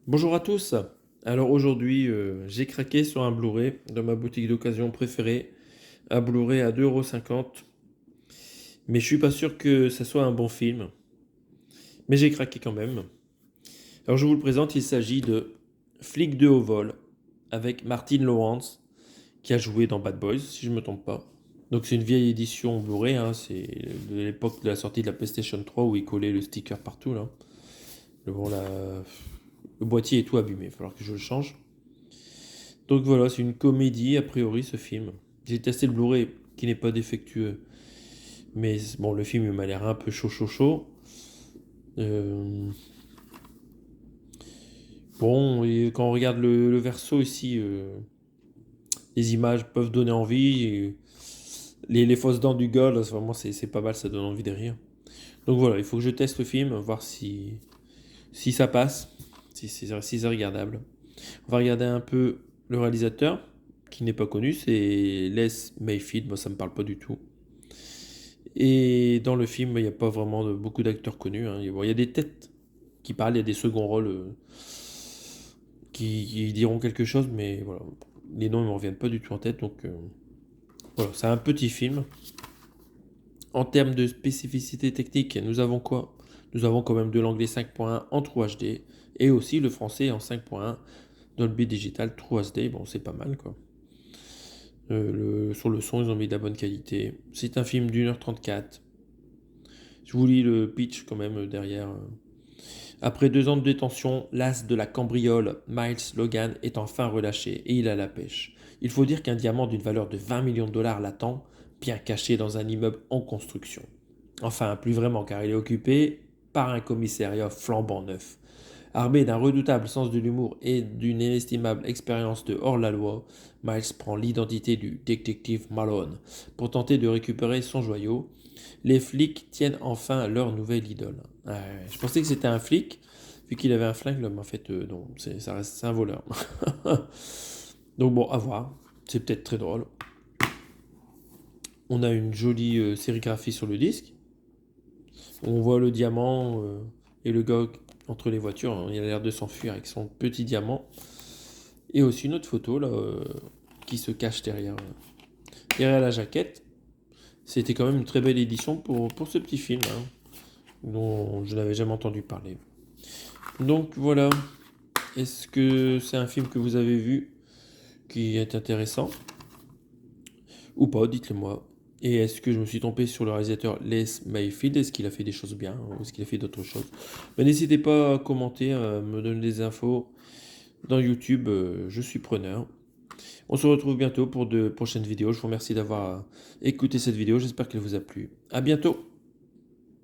Bonjour à tous. Alors aujourd'hui, j'ai craqué sur un Blu-ray dans ma boutique d'occasion préférée, un Blu-ray à 2,50 €. Mais je suis pas sûr que ça soit un bon film, mais j'ai craqué quand même. Alors je vous le présente, il s'agit de Flic de haut vol avec Martin Lawrence qui a joué dans Bad Boys, si je me trompe pas. Donc c'est une vieille édition Blu-ray, hein, c'est de l'époque de la sortie de la PlayStation 3 où il collait le sticker partout là. Bon, le boîtier est tout abîmé, il va falloir que je le change. Donc voilà, c'est une comédie a priori ce film. J'ai testé le Blu-ray qui n'est pas défectueux, mais bon, le film il m'a l'air un peu chaud chaud chaud. Euh, bon, et quand on regarde le verso ici, les images peuvent donner envie. Et les fausses dents du gars, là, vraiment c'est pas mal, ça donne envie de rire. Donc voilà, il faut que je teste le film, voir si ça passe, si c'est regardable. On va regarder un peu le réalisateur, qui n'est pas connu, c'est Les Mayfield, moi ça me parle pas du tout. Et dans le film, il n'y a pas vraiment beaucoup d'acteurs connus, hein. Bon, il y a des têtes qui parlent, il y a des seconds rôles qui diront quelque chose, mais voilà, les noms ne me reviennent pas du tout en tête, donc voilà, c'est un petit film. En termes de spécificité technique, nous avons quoi? Nous avons quand même de l'anglais 5.1 en True HD et aussi le français en 5.1 Dolby Digital True HD. Bon, c'est pas mal quoi. Sur le son, ils ont mis de la bonne qualité. C'est un film d'1h34. Je vous lis le pitch quand même derrière. Après 2 ans de détention, l'as de la cambriole, Miles Logan, est enfin relâché et il a la pêche. Il faut dire qu'un diamant d'une valeur de 20 millions de dollars l'attend, bien caché dans un immeuble en construction. Enfin, plus vraiment car il est occupé par un commissariat flambant neuf. Armé d'un redoutable sens de l'humour et d'une inestimable expérience de hors-la-loi, Miles prend l'identité du détective Malone pour tenter de récupérer son joyau. Les flics tiennent enfin leur nouvelle idole. Je pensais que c'était un flic, vu qu'il avait un flingue, mais en fait, non, c'est un voleur. Donc bon, à voir. C'est peut-être très drôle. On a une jolie sérigraphie sur le disque. On voit le diamant et le gars entre les voitures, hein. Il a l'air de s'enfuir avec son petit diamant. Et aussi une autre photo là, qui se cache derrière la jaquette. C'était quand même une très belle édition pour ce petit film, hein, dont je n'avais jamais entendu parler. Donc voilà, est-ce que c'est un film que vous avez vu qui est intéressant ou pas, dites-le moi. Et est-ce que je me suis trompé sur le réalisateur Les Mayfield? Est-ce qu'il a fait des choses bien ou est-ce qu'il a fait d'autres choses? Ben, n'hésitez pas à commenter, à me donner des infos dans YouTube, je suis preneur. On se retrouve bientôt pour de prochaines vidéos. Je vous remercie d'avoir écouté cette vidéo, j'espère qu'elle vous a plu. À bientôt!